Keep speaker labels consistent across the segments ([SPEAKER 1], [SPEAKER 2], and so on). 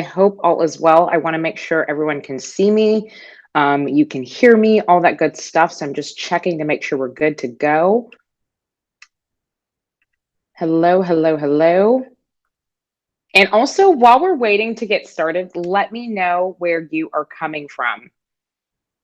[SPEAKER 1] hope all is well. I want to make sure everyone can see me. You can hear me, all that good stuff. So I'm just checking to make sure we're good to go. Hello, hello, hello. And also, while we're waiting to get started, let me know where you are coming from.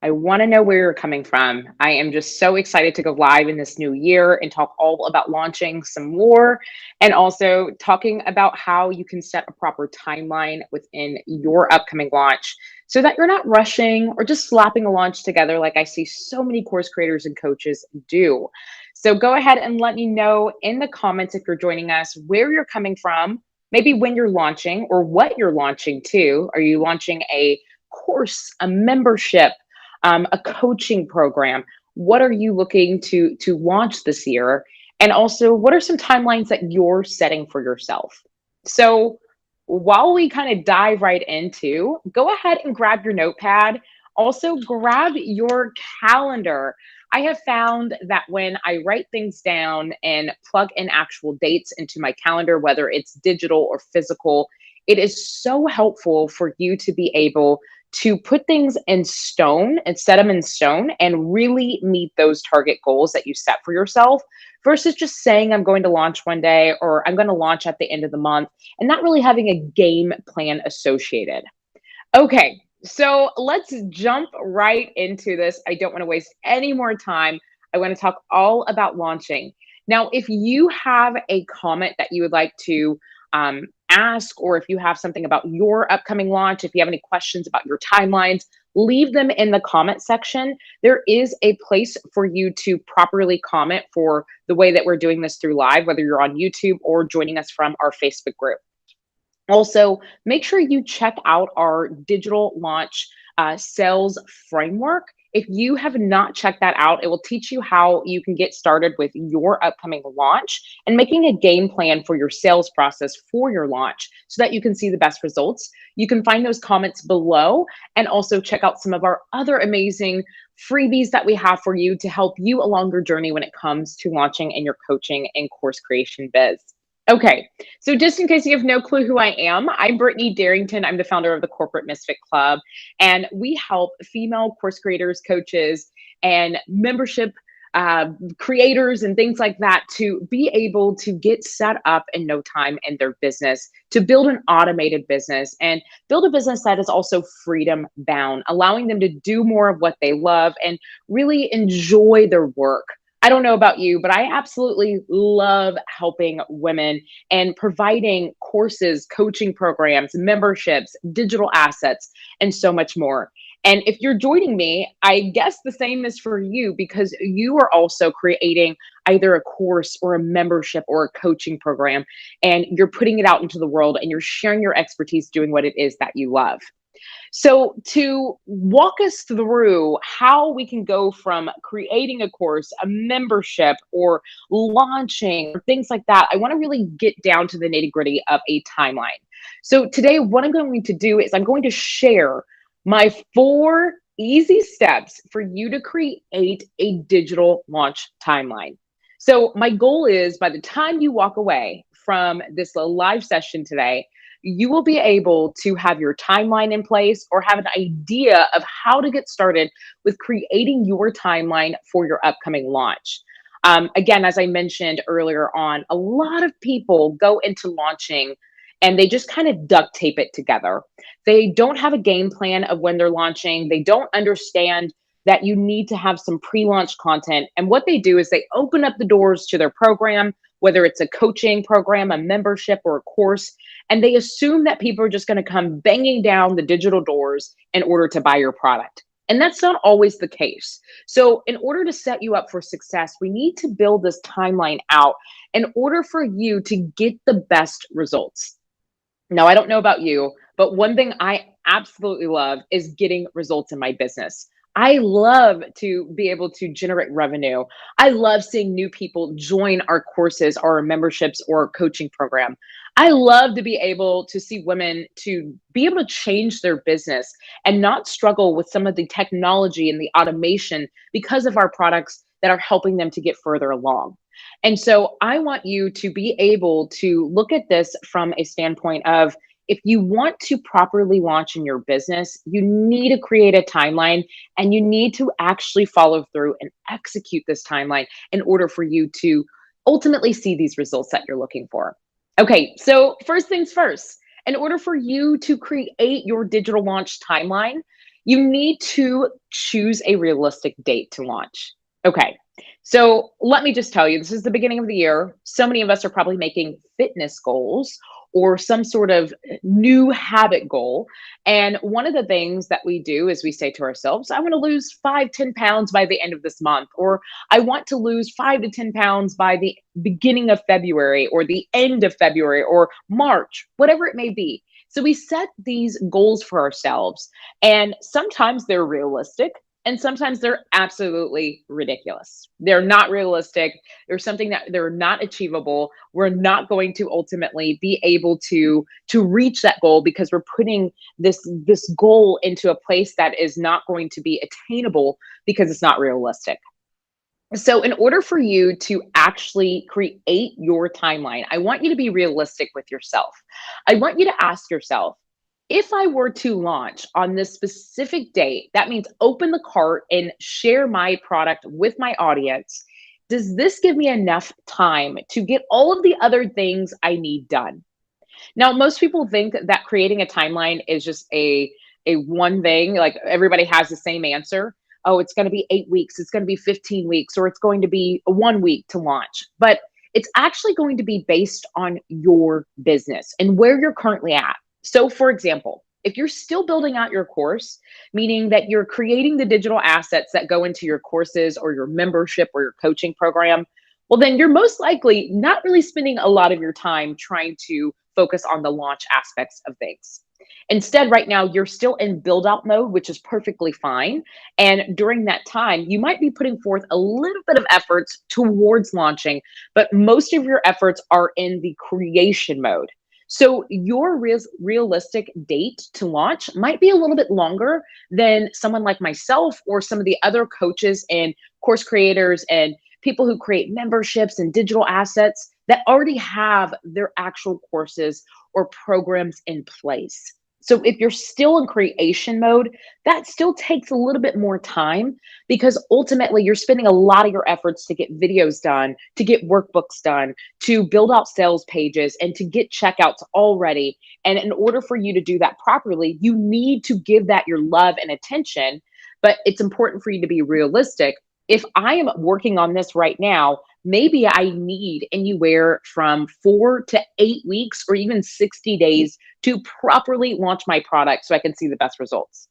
[SPEAKER 1] I want to know where you're coming from. I am just so excited to go live in this new year and talk all about launching some more, and also talking about how you can set a proper timeline within your upcoming launch so that you're not rushing or just slapping a launch together like I see so many course creators and coaches do. So go ahead and let me know in the comments if you're joining us where you're coming from, maybe when you're launching or what you're launching too. Are you launching a course, a membership? A coaching program? What are you looking to launch this year? And also, what are some timelines that you're setting for yourself? So, while we kind of dive right into, go ahead and grab your notepad. Also, grab your calendar. I have found that when I write things down and plug in actual dates into my calendar, whether it's digital or physical, it is so helpful for you to be able to put things in stone and set them in stone and really meet those target goals that you set for yourself versus just saying I'm going to launch one day or I'm going to launch at the end of the month and not really having a game plan associated. Okay, so let's jump right into this. I don't want to waste any more time. I want to talk all about launching. Now, if you have a comment that you would like to ask, or if you have something about your upcoming launch, if you have any questions about your timelines, leave them in the comment section. There is a place for you to properly comment for the way that we're doing this through live, whether you're on YouTube or joining us from our Facebook group. Also, make sure you check out our digital launch sales framework. If you have not checked that out, it will teach you how you can get started with your upcoming launch and making a game plan for your sales process for your launch so that you can see the best results. You can find those comments below and also check out some of our other amazing freebies that we have for you to help you along your journey when it comes to launching in your coaching and course creation biz. Okay, so just in case you have no clue who I am, I'm Brittany Darrington. I'm the founder of the Corporate Misfit Club, and we help female course creators, coaches, and membership creators and things like that to be able to get set up in no time in their business, to build an automated business and build a business that is also freedom bound, allowing them to do more of what they love and really enjoy their work. I don't know about you, but I absolutely love helping women and providing courses, coaching programs, memberships, digital assets, and so much more. And if you're joining me, I guess the same is for you because you are also creating either a course or a membership or a coaching program, and you're putting it out into the world and you're sharing your expertise doing what it is that you love. So, to walk us through how we can go from creating a course, a membership, or launching, or things like that, I want to really get down to the nitty gritty of a timeline. So, today, what I'm going to do is I'm going to share my 4 easy steps for you to create a digital launch timeline. So, my goal is by the time you walk away from this live session today, you will be able to have your timeline in place or have an idea of how to get started with creating your timeline for your upcoming launch. Again, as I mentioned earlier on, a lot of people go into launching and they just kind of duct tape it together. They don't have a game plan of when they're launching. They don't understand that you need to have some pre-launch content. And what they do is they open up the doors to their program, whether it's a coaching program, a membership, or a course, and they assume that people are just going to come banging down the digital doors in order to buy your product. And that's not always the case. So, in order to set you up for success, we need to build this timeline out in order for you to get the best results. Now, I don't know about you, but one thing I absolutely love is getting results in my business. I love to be able to generate revenue. I love seeing new people join our courses, our memberships, or our coaching program. I love to be able to see women to be able to change their business and not struggle with some of the technology and the automation because of our products that are helping them to get further along. And so I want you to be able to look at this from a standpoint of if you want to properly launch in your business, you need to create a timeline and you need to actually follow through and execute this timeline in order for you to ultimately see these results that you're looking for. Okay, so first things first, in order for you to create your digital launch timeline, you need to choose a realistic date to launch. Okay, so let me just tell you, this is the beginning of the year. So many of us are probably making fitness goals or some sort of new habit goal. And one of the things that we do is we say to ourselves, I want to lose 5, 10 pounds by the end of this month, or I want to lose 5 to 10 pounds by the beginning of February or the end of February or March, whatever it may be. So we set these goals for ourselves, and sometimes they're realistic and sometimes they're absolutely ridiculous. They're not realistic. There's something that they're not achievable. We're not going to ultimately be able to reach that goal because we're putting this goal into a place that is not going to be attainable because it's not realistic. So, in order for you to actually create your timeline, I want you to be realistic with yourself. I want you to ask yourself, if I were to launch on this specific date, that means open the cart and share my product with my audience. Does this give me enough time to get all of the other things I need done? Now, most people think that creating a timeline is just a one thing, like everybody has the same answer. Oh, it's going to be 8 weeks, it's going to be 15 weeks, or it's going to be 1 week to launch. But it's actually going to be based on your business and where you're currently at. So, for example, if you're still building out your course, meaning that you're creating the digital assets that go into your courses or your membership or your coaching program, well, then you're most likely not really spending a lot of your time trying to focus on the launch aspects of things. Instead, right now, you're still in build out mode, which is perfectly fine. And during that time, you might be putting forth a little bit of efforts towards launching, but most of your efforts are in the creation mode. So your realistic date to launch might be a little bit longer than someone like myself or some of the other coaches and course creators and people who create memberships and digital assets that already have their actual courses or programs in place. So if you're still in creation mode, that still takes a little bit more time because ultimately you're spending a lot of your efforts to get videos done, to get workbooks done, to build out sales pages, and to get checkouts all ready. And in order for you to do that properly, you need to give that your love and attention. But it's important for you to be realistic. If I am working on this right now, maybe I need anywhere from 4 to 8 weeks or even 60 days to properly launch my product so I can see the best results.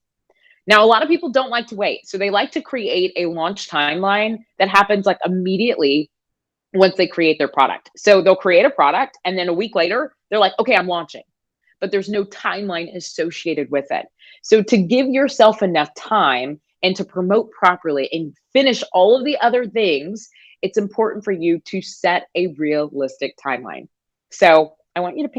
[SPEAKER 1] Now, a lot of people don't like to wait. So they like to create a launch timeline that happens like immediately once they create their product. So they'll create a product and then a week later, they're like, okay, I'm launching. But there's no timeline associated with it. So to give yourself enough time and to promote properly and finish all of the other things, it's important for you to set a realistic timeline. So I want you to just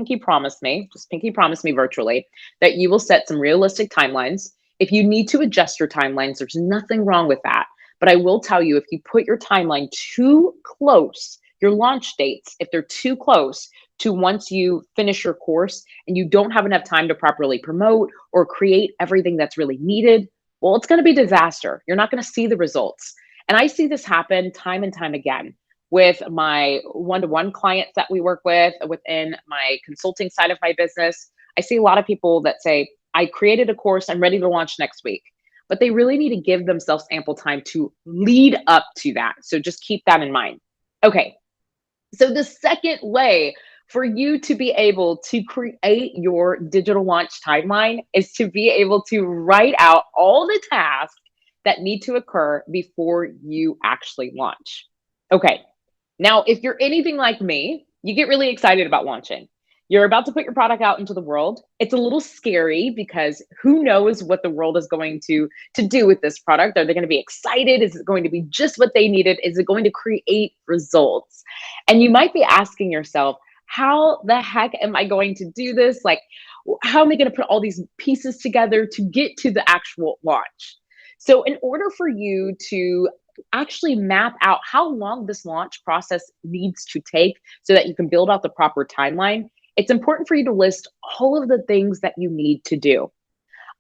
[SPEAKER 1] pinky promise me virtually that you will set some realistic timelines. If you need to adjust your timelines, there's nothing wrong with that. But I will tell you, if you put your timeline too close, your launch dates, if they're too close to once you finish your course and you don't have enough time to properly promote or create everything that's really needed, well, it's going to be disaster. You're not going to see the results. And I see this happen time and time again with my one-to-one clients that we work with within my consulting side of my business. I see a lot of people that say, I created a course, I'm ready to launch next week. But they really need to give themselves ample time to lead up to that. So just keep that in mind. Okay. So the second way for you to be able to create your digital launch timeline is to be able to write out all the tasks that need to occur before you actually launch. Okay. Now, if you're anything like me, you get really excited about launching. You're about to put your product out into the world. It's a little scary because who knows what the world is going to do with this product? Are they going to be excited? Is it going to be just what they needed? Is it going to create results? And you might be asking yourself, how the heck am I going to do this? Like, how am I going to put all these pieces together to get to the actual launch? So in order for you to actually map out how long this launch process needs to take so that you can build out the proper timeline, it's important for you to list all of the things that you need to do.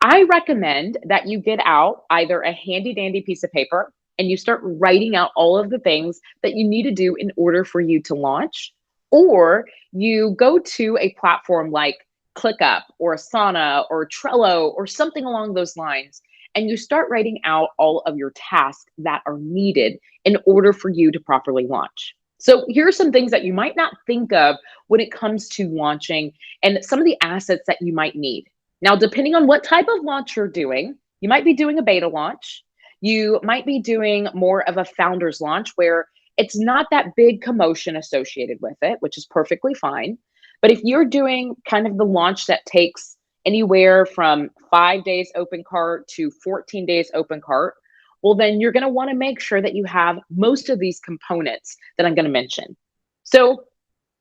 [SPEAKER 1] I recommend that you get out either a handy dandy piece of paper and you start writing out all of the things that you need to do in order for you to launch, or you go to a platform like ClickUp or Asana or Trello or something along those lines, and you start writing out all of your tasks that are needed in order for you to properly launch. So here are some things that you might not think of when it comes to launching and some of the assets that you might need. Now, depending on what type of launch you're doing, you might be doing a beta launch. You might be doing more of a founder's launch where it's not that big commotion associated with it, which is perfectly fine. But if you're doing kind of the launch that takes anywhere from 5 days open cart to 14 days open cart, well, then you're going to want to make sure that you have most of these components that I'm going to mention. So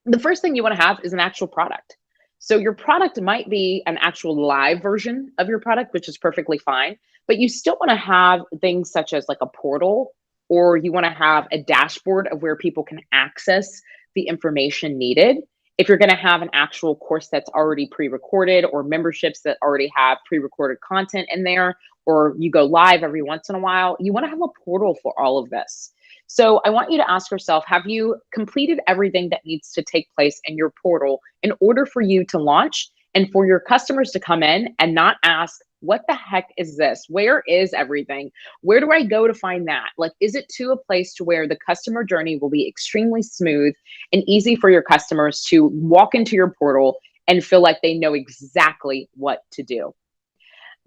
[SPEAKER 1] the first thing you want to have is an actual product. So your product might be an actual live version of your product, which is perfectly fine, but you still want to have things such as like a portal, or you want to have a dashboard of where people can access the information needed. If you're going to have an actual course that's already pre-recorded, or memberships that already have pre-recorded content in there, or you go live every once in a while, you want to have a portal for all of this. So I want you to ask yourself, have you completed everything that needs to take place in your portal in order for you to launch and for your customers to come in and not ask, what the heck is this? Where is everything? Where do I go to find that? Like, is it to a place to where the customer journey will be extremely smooth and easy for your customers to walk into your portal and feel like they know exactly what to do?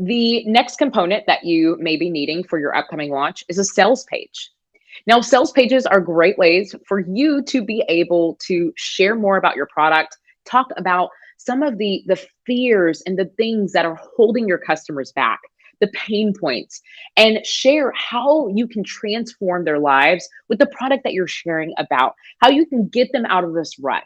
[SPEAKER 1] The next component that you may be needing for your upcoming launch is a sales page. Now, sales pages are great ways for you to be able to share more about your product, talk about some of the fears and the things that are holding your customers back, the pain points, and share how you can transform their lives with the product that you're sharing about, how you can get them out of this rut.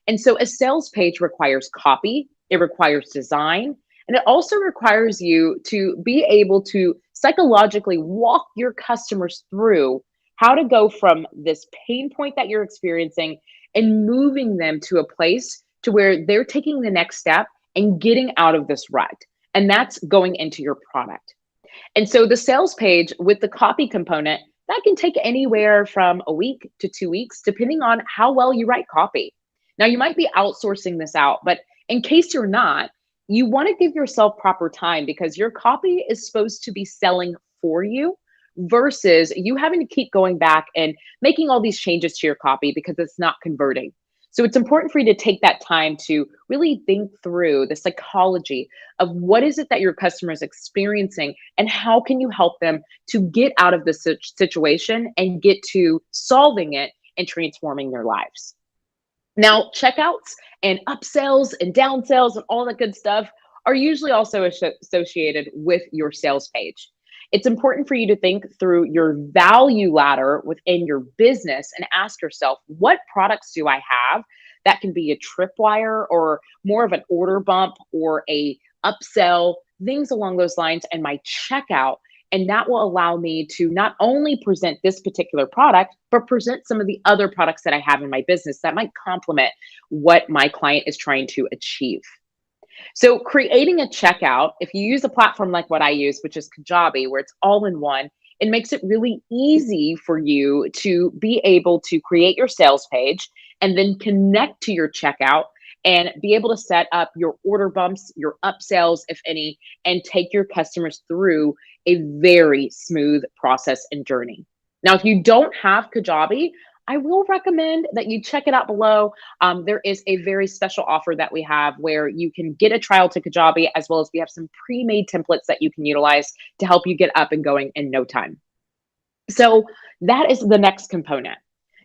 [SPEAKER 1] And so a sales page requires copy, it requires design, and it also requires you to be able to psychologically walk your customers through how to go from this pain point that you're experiencing and moving them to a place to where they're taking the next step and getting out of this rut. And that's going into your product. And so the sales page with the copy component, that can take anywhere from a week to 2 weeks, depending on how well you write copy. Now, you might be outsourcing this out, but in case you're not, you want to give yourself proper time, because your copy is supposed to be selling for you versus you having to keep going back and making all these changes to your copy because it's not converting. So it's important for you to take that time to really think through the psychology of what is it that your customer is experiencing and how can you help them to get out of this situation and get to solving it and transforming their lives. Now, checkouts and upsells and downsells and all that good stuff are usually also associated with your sales page. It's important for you to think through your value ladder within your business and ask yourself, what products do I have that can be a tripwire or more of an order bump or a upsell, things along those lines, and my checkout. And that will allow me to not only present this particular product, but present some of the other products that I have in my business that might complement what my client is trying to achieve. So creating a checkout, if you use a platform like what I use, which is Kajabi, where it's all in one, it makes it really easy for you to be able to create your sales page and then connect to your checkout and be able to set up your order bumps, your upsells, if any, and take your customers through a very smooth process and journey. Now, if you don't have Kajabi, I will recommend that you check it out below. There is a very special offer that we have where you can get a trial to Kajabi, as well as we have some pre-made templates that you can utilize to help you get up and going in no time. So that is the next component.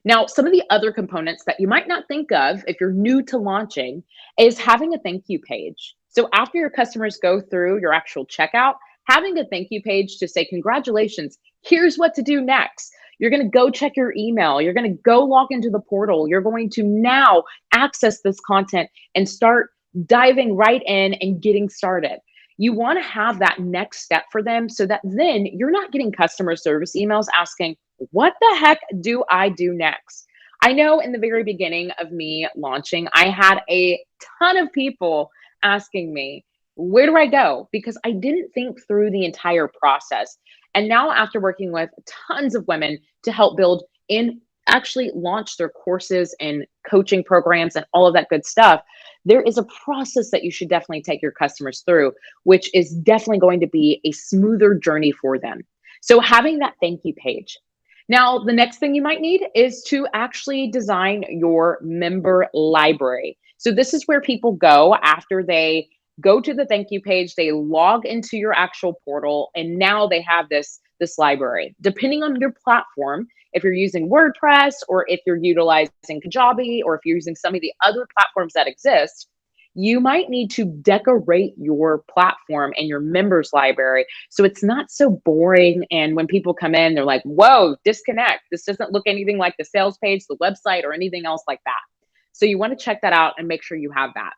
[SPEAKER 1] Now, some of the other components that you might not think of if you're new to launching is having a thank you page. So after your customers go through your actual checkout, having a thank you page to say, congratulations, here's what to do next. You're going to go check your email. You're going to go log into the portal. You're going to now access this content and start diving right in and getting started. You want to have that next step for them so that then you're not getting customer service emails asking, what the heck do I do next? I know in the very beginning of me launching, I had a ton of people asking me, where do I go? Because I didn't think through the entire process. And now, after working with tons of women to help build and actually launch their courses and coaching programs and all of that good stuff, there is a process that you should definitely take your customers through, which is definitely going to be a smoother journey for them. So, having that thank you page. Now, the next thing you might need is to actually design your member library. So, this is where people go after they go to the thank you page, they log into your actual portal, and now they have this library. Depending on your platform, if you're using WordPress or if you're utilizing Kajabi or if you're using some of the other platforms that exist, you might need to decorate your platform and your members library so it's not so boring. And when people come in, they're like, whoa, disconnect. This doesn't look anything like the sales page, the website, or anything else like that. So you want to check that out and make sure you have that.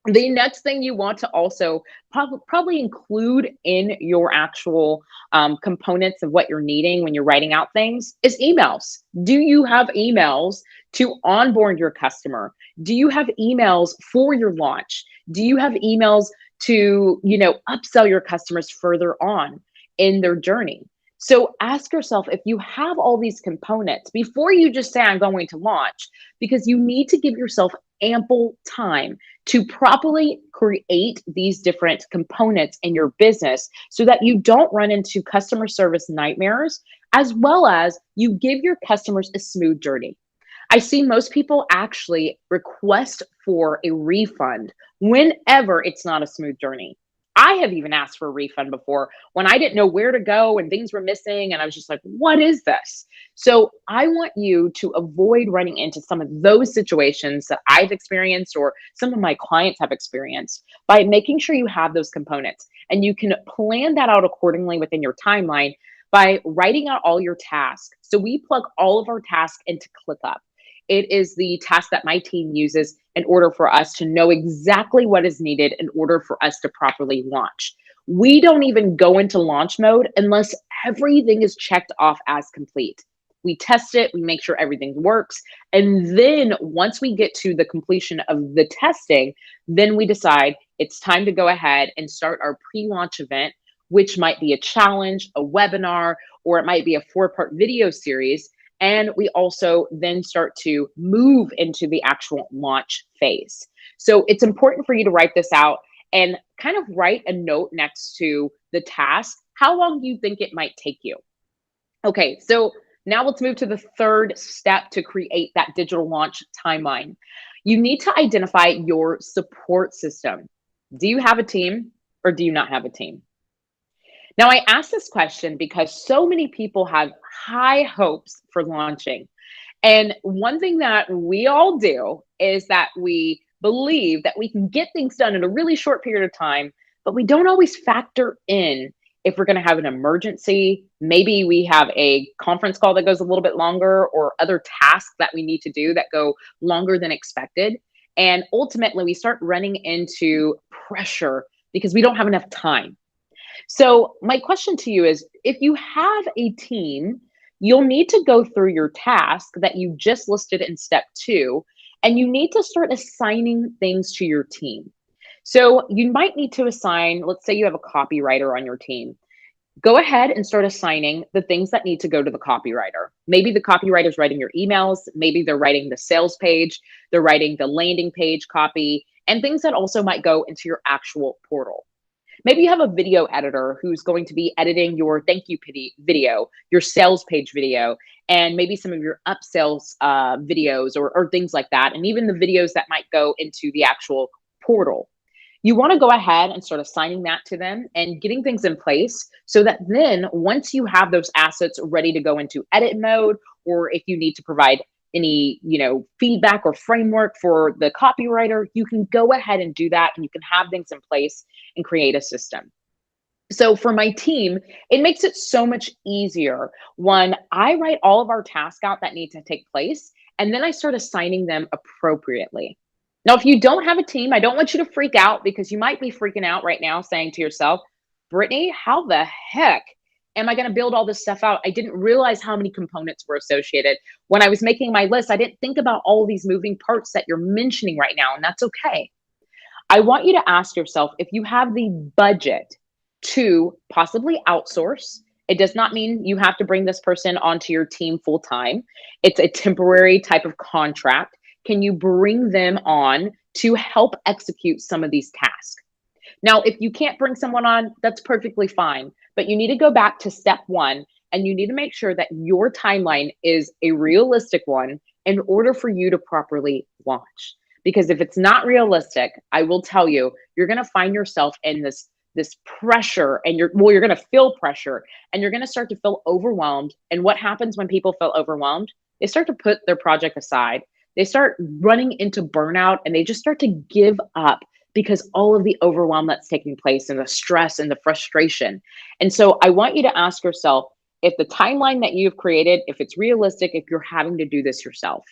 [SPEAKER 1] The next thing you want to also probably include in your actual components of what you're needing when you're writing out things is emails. Do you have emails to onboard your customer? Do you have emails for your launch? Do you have emails to, upsell your customers further on in their journey? So ask yourself if you have all these components before you just say, I'm going to launch, because you need to give yourself ample time to properly create these different components in your business so that you don't run into customer service nightmares, as well as you give your customers a smooth journey. I see most people actually request for a refund whenever it's not a smooth journey. I have even asked for a refund before when I didn't know where to go and things were missing. And I was just like, what is this? So I want you to avoid running into some of those situations that I've experienced or some of my clients have experienced by making sure you have those components. And you can plan that out accordingly within your timeline by writing out all your tasks. So we plug all of our tasks into ClickUp. It is the task that my team uses in order for us to know exactly what is needed in order for us to properly launch. We don't even go into launch mode unless everything is checked off as complete. We test it, we make sure everything works. And then once we get to the completion of the testing, then we decide it's time to go ahead and start our pre-launch event, which might be a challenge, a webinar, or it might be a 4-part video series. And we also then start to move into the actual launch phase. So it's important for you to write this out and kind of write a note next to the task, how long you think it might take you. Okay, so now let's move to the third step to create that digital launch timeline. You need to identify your support system. Do you have a team or do you not have a team? Now, I ask this question because so many people have high hopes for launching. And one thing that we all do is that we believe that we can get things done in a really short period of time, but we don't always factor in if we're going to have an emergency. Maybe we have a conference call that goes a little bit longer or other tasks that we need to do that go longer than expected. And ultimately, we start running into pressure because we don't have enough time. So my question to you is, if you have a team, you'll need to go through your task that you just listed in step 2, and you need to start assigning things to your team. So you might need to assign, let's say you have a copywriter on your team. Go ahead and start assigning the things that need to go to the copywriter. Maybe the copywriter's writing your emails, maybe they're writing the sales page, they're writing the landing page copy, and things that also might go into your actual portal. Maybe you have a video editor who's going to be editing your thank you video, your sales page video, and maybe some of your upsells videos or things like that, and even the videos that might go into the actual portal. You want to go ahead and start assigning that to them and getting things in place so that then once you have those assets ready to go into edit mode, or if you need to provide any feedback or framework for the copywriter, you can go ahead and do that, and you can have things in place and create a system. So for my team, it makes it so much easier when I write all of our tasks out that need to take place, and then I start assigning them appropriately. Now, if you don't have a team, I don't want you to freak out, because you might be freaking out right now saying to yourself, Brittany, how the heck Am I going to build all this stuff out? I didn't realize how many components were associated. When I was making my list, I didn't think about all these moving parts that you're mentioning right now, and that's okay. I want you to ask yourself if you have the budget to possibly outsource. It does not mean you have to bring this person onto your team full time. It's a temporary type of contract. Can you bring them on to help execute some of these tasks? Now, if you can't bring someone on, that's perfectly fine. But you need to go back to step one and you need to make sure that your timeline is a realistic one in order for you to properly launch. Because if it's not realistic, I will tell you, you're going to find yourself in this pressure, and you're going to feel pressure, and you're going to start to feel overwhelmed. And what happens when people feel overwhelmed? They start to put their project aside. They start running into burnout, and they just start to give up because all of the overwhelm that's taking place and the stress and the frustration. And so I want you to ask yourself if the timeline that you've created, if it's realistic, if you're having to do this yourself.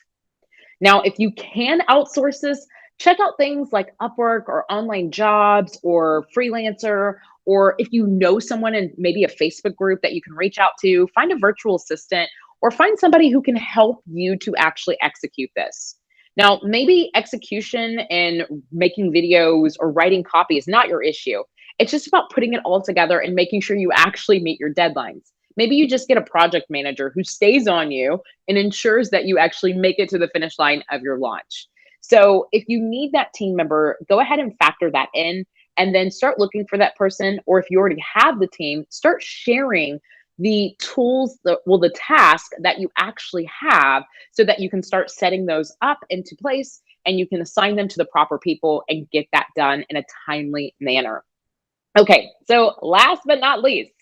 [SPEAKER 1] Now, if you can outsource this, check out things like Upwork or online jobs or freelancer, or if you know someone in maybe a Facebook group that you can reach out to, find a virtual assistant or find somebody who can help you to actually execute this. Now, maybe execution and making videos or writing copy is not your issue. It's just about putting it all together and making sure you actually meet your deadlines. Maybe you just get a project manager who stays on you and ensures that you actually make it to the finish line of your launch. So if you need that team member, go ahead and factor that in and then start looking for that person. Or if you already have the team, start sharing the tools, the task that you actually have so that you can start setting those up into place and you can assign them to the proper people and get that done in a timely manner. Okay, so last but not least,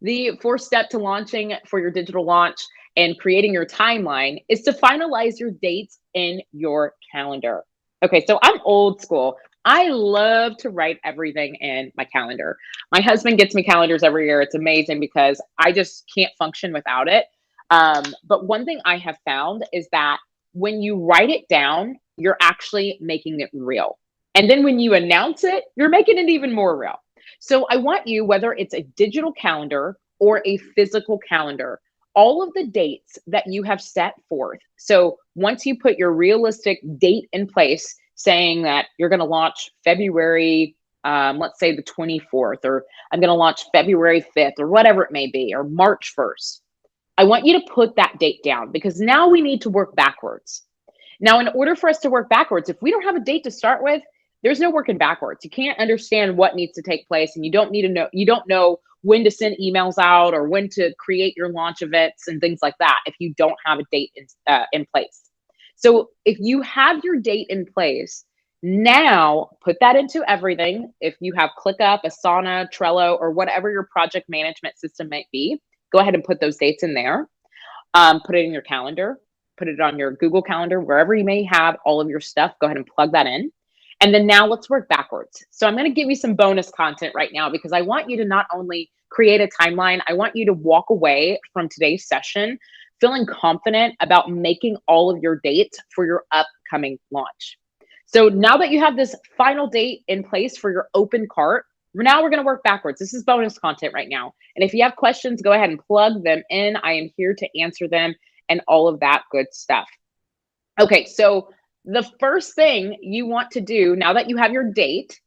[SPEAKER 1] the fourth step to launching for your digital launch and creating your timeline is to finalize your dates in your calendar. Okay, so I'm old school. I love to write everything in my calendar. My husband gets me calendars every year. It's amazing because I just can't function without it. But one thing I have found is that when you write it down, you're actually making it real. And then when you announce it, you're making it even more real. So I want you, whether it's a digital calendar or a physical calendar, all of the dates that you have set forth. So once you put your realistic date in place, saying that you're going to launch February, let's say the 24th, or I'm going to launch February 5th, or whatever it may be, or March 1st. I want you to put that date down because now we need to work backwards. Now, in order for us to work backwards, if we don't have a date to start with, there's no working backwards. You can't understand what needs to take place, and you don't know when to send emails out or when to create your launch events and things like that if you don't have a date in place. So if you have your date in place, now put that into everything. If you have ClickUp, Asana, Trello, or whatever your project management system might be, go ahead and put those dates in there. Put it in your calendar, put it on your Google Calendar, wherever you may have all of your stuff, go ahead and plug that in. And then now let's work backwards. So I'm going to give you some bonus content right now because I want you to not only create a timeline, I want you to walk away from today's session feeling confident about making all of your dates for your upcoming launch. So now that you have this final date in place for your open cart, now we're going to work backwards. This is bonus content right now. And if you have questions, go ahead and plug them in. I am here to answer them and all of that good stuff. Okay, so the first thing you want to do now that you have your date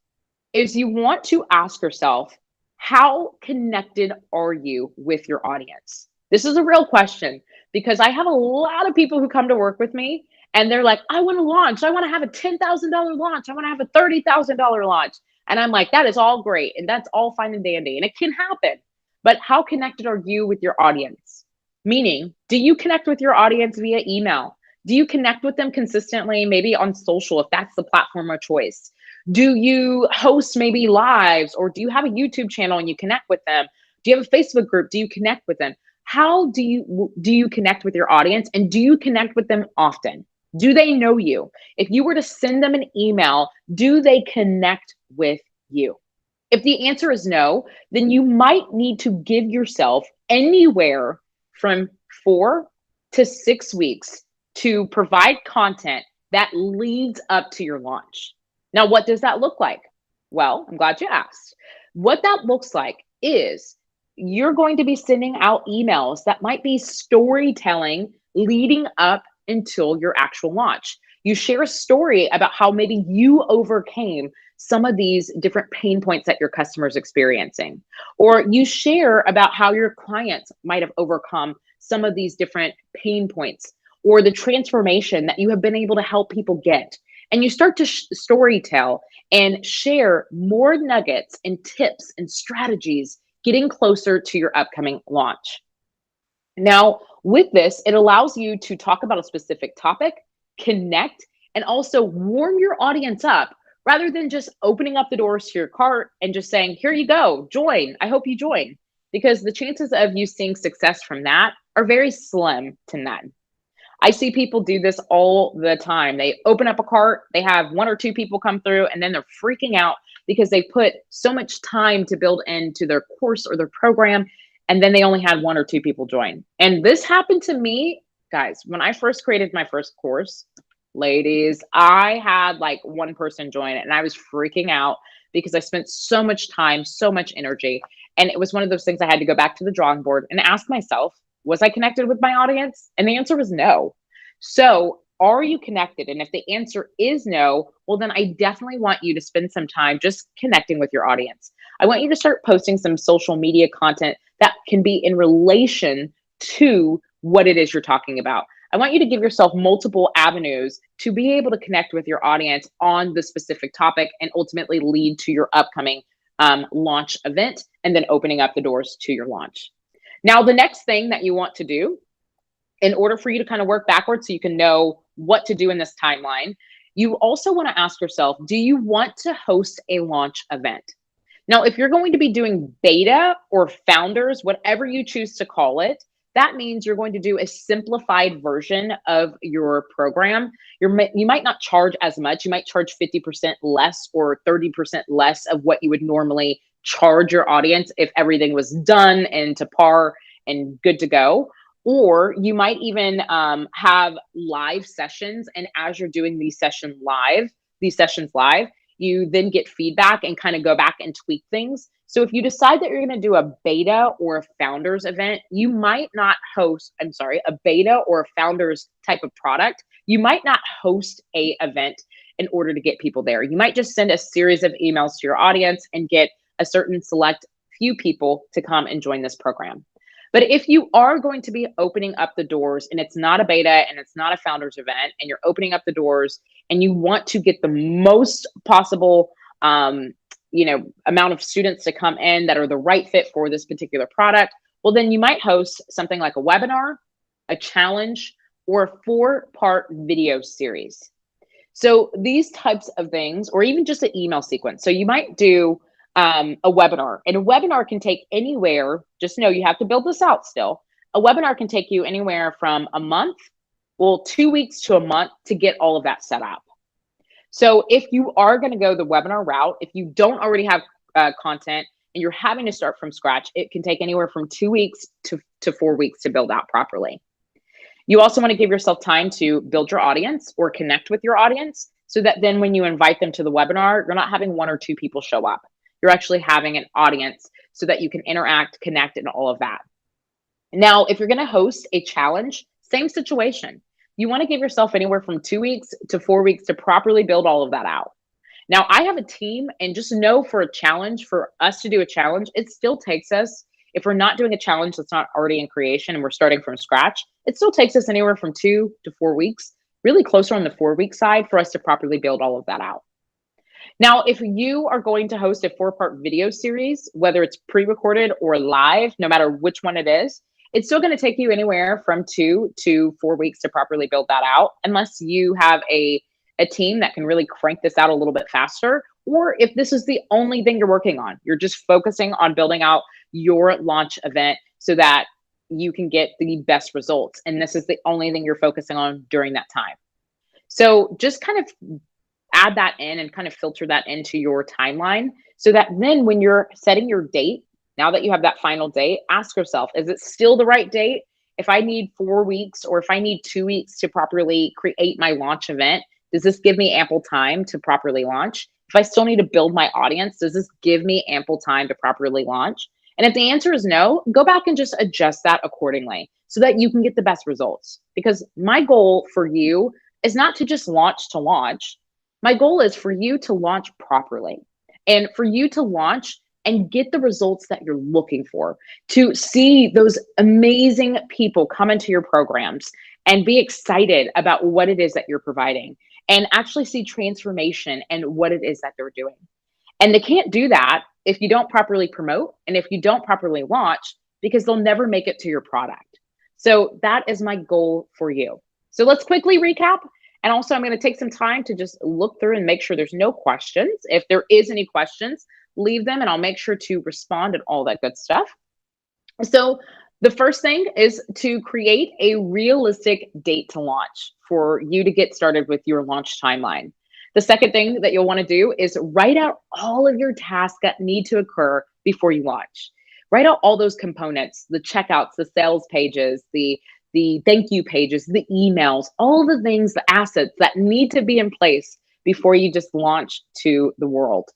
[SPEAKER 1] is you want to ask yourself, how connected are you with your audience? This is a real question because I have a lot of people who come to work with me and they're like, I want to launch. I want to have a $10,000 launch. I want to have a $30,000 launch. And I'm like, that is all great. And that's all fine and dandy. And it can happen. But how connected are you with your audience? Meaning, do you connect with your audience via email? Do you connect with them consistently, maybe on social, if that's the platform of choice? Do you host maybe lives, or do you have a YouTube channel and you connect with them? Do you have a Facebook group? Do you connect with them? How do you connect with your audience, and do you connect with them often? Do they know you? If you were to send them an email, do they connect with you? If the answer is no, then you might need to give yourself anywhere from 4 to 6 weeks to provide content that leads up to your launch. Now, what does that look like? Well, I'm glad you asked. What that looks like is you're going to be sending out emails that might be storytelling leading up until your actual launch. You share a story about how maybe you overcame some of these different pain points that your customers experiencing, or you share about how your clients might have overcome some of these different pain points, or the transformation that you have been able to help people get. And you start to story tell and share more nuggets and tips and strategies getting closer to your upcoming launch. Now, with this, it allows you to talk about a specific topic, connect, and also warm your audience up rather than just opening up the doors to your cart and just saying, here you go, join. I hope you join. Because the chances of you seeing success from that are very slim to none. I see people do this all the time. They open up a cart, they have one or two people come through, and then they're freaking out because they put so much time to build into their course or their program, and then they only had one or two people join. And this happened to me, guys, when I first created my first course, ladies, I had like one person join it, and I was freaking out because I spent so much time, so much energy. And it was one of those things I had to go back to the drawing board and ask myself, was I connected with my audience? And the answer was no. So, are you connected? And if the answer is no, well, then I definitely want you to spend some time just connecting with your audience. I want you to start posting some social media content that can be in relation to what it is you're talking about. I want you to give yourself multiple avenues to be able to connect with your audience on the specific topic and ultimately lead to your upcoming launch event and then opening up the doors to your launch. Now, the next thing that you want to do in order for you to kind of work backwards so you can know what to do in this timeline, you also want to ask yourself, do you want to host a launch event? Now, if you're going to be doing beta or founders, whatever you choose to call it, that means you're going to do a simplified version of your program. You might not charge as much. You might charge 50% less or 30% less of what you would normally charge your audience if everything was done and to par and good to go. Or you might even have live sessions. And as you're doing these sessions live, you then get feedback and kind of go back and tweak things. So if you decide that you're going to do a beta or a founders event, you might not host, a beta or a founders type of product. You might not host a event in order to get people there. You might just send a series of emails to your audience and get a certain select few people to come and join this program. But if you are going to be opening up the doors and it's not a beta and it's not a founders event and you're opening up the doors and you want to get the most possible amount of students to come in that are the right fit for this particular product, well, then you might host something like a webinar, a challenge, or a 4-part video series. So these types of things, or even just an email sequence. So you might do a webinar, and a webinar can take anywhere, just know you have to build this out still. A webinar can take you anywhere from a month, 2 weeks to a month to get all of that set up. So if you are going to go the webinar route, if you don't already have content and you're having to start from scratch, it can take anywhere from 2 weeks to 4 weeks to build out properly. You also want to give yourself time to build your audience or connect with your audience so that then when you invite them to the webinar, you're not having 1 or 2 people show up. You're actually having an audience so that you can interact, connect, and all of that. Now, if you're going to host a challenge, same situation. You want to give yourself anywhere from 2 weeks to 4 weeks to properly build all of that out. Now, I have a team, and just know for us to do a challenge, it still takes us, if we're not doing a challenge that's not already in creation and we're starting from scratch, it still takes us anywhere from 2 to 4 weeks, really closer on the 4-week side for us to properly build all of that out. Now, if you are going to host a 4-part video series, whether it's pre-recorded or live, no matter which one it is, it's still going to take you anywhere from 2 to 4 weeks to properly build that out, unless you have a team that can really crank this out a little bit faster, or if this is the only thing you're working on, you're just focusing on building out your launch event so that you can get the best results. And this is the only thing you're focusing on during that time. So just kind of add that in and kind of filter that into your timeline so that then when you're setting your date, now that you have that final date, ask yourself, is it still the right date? If I need 4 weeks or if I need 2 weeks to properly create my launch event, does this give me ample time to properly launch? If I still need to build my audience, does this give me ample time to properly launch? And if the answer is no, go back and just adjust that accordingly so that you can get the best results. Because my goal for you is not to just launch to launch. My goal is for you to launch properly and for you to launch and get the results that you're looking for, to see those amazing people come into your programs and be excited about what it is that you're providing and actually see transformation and what it is that they're doing. And they can't do that if you don't properly promote and if you don't properly launch, because they'll never make it to your product. So that is my goal for you. So let's quickly recap. And also, I'm going to take some time to just look through and make sure there's no questions. If there is any questions, leave them and I'll make sure to respond and all that good stuff. So the first thing is to create a realistic date to launch for you to get started with your launch timeline. The second thing that you'll want to do is write out all of your tasks that need to occur before you launch. Write out all those components, the checkouts, the sales pages, the thank you pages, the emails, all the things, the assets that need to be in place before you just launch to the world.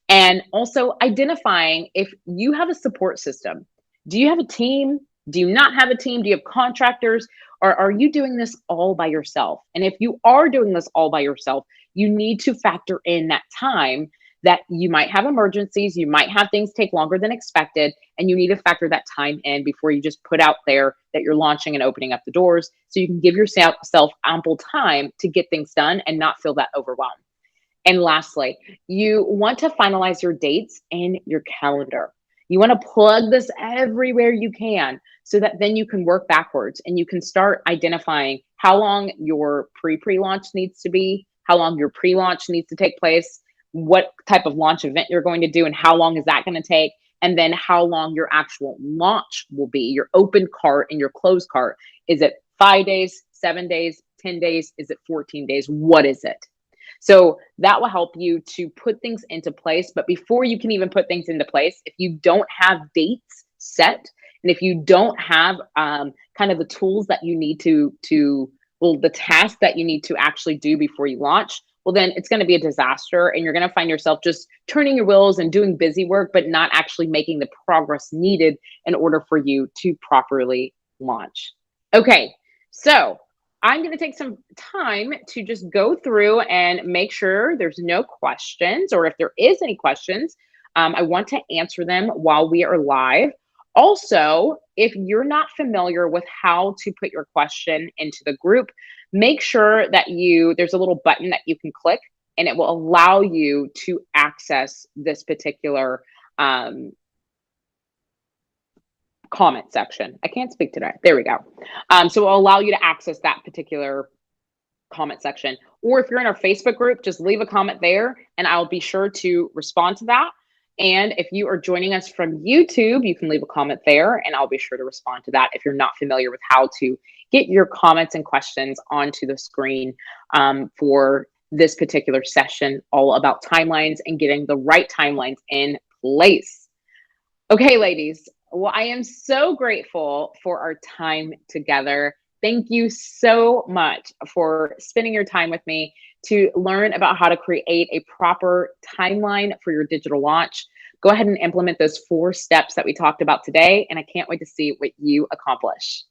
[SPEAKER 1] And also identifying if you have a support system. Do you have a team? Do you not have a team? Do you have contractors? Or are you doing this all by yourself? And if you are doing this all by yourself, you need to factor in that time that you might have emergencies, you might have things take longer than expected, and you need to factor that time in before you just put out there that you're launching and opening up the doors so you can give yourself ample time to get things done and not feel that overwhelmed. And lastly, you want to finalize your dates in your calendar. You want to plug this everywhere you can so that then you can work backwards and you can start identifying how long your pre-launch needs to be, how long your pre-launch needs to take place, what type of launch event you're going to do, and how long is that going to take, and then how long your actual launch will be, your open cart and your closed cart. Is it 5 days, 7 days, 10 days? Is it 14 days? What is it? So that will help you to put things into place. But before you can even put things into place, if you don't have dates set, and if you don't have kind of the tools that you need the task that you need to actually do before you launch, well, then it's going to be a disaster. And you're going to find yourself just turning your wheels and doing busy work, but not actually making the progress needed in order for you to properly launch. Okay, so I'm going to take some time to just go through and make sure there's no questions, or if there is any questions, I want to answer them while we are live. Also, if you're not familiar with how to put your question into the group, make sure that there's a little button that you can click and it will allow you to access this particular comment section. I can't speak today. There we go. So it will allow you to access that particular comment section. Or if you're in our Facebook group, just leave a comment there and I'll be sure to respond to that. And if you are joining us from YouTube, you can leave a comment there and I'll be sure to respond to that if you're not familiar with how to get your comments and questions onto the screen for this particular session, all about timelines and getting the right timelines in place. Okay, ladies. Well, I am so grateful for our time together. Thank you so much for spending your time with me to learn about how to create a proper timeline for your digital launch. Go ahead and implement those 4 steps that we talked about today, and I can't wait to see what you accomplish.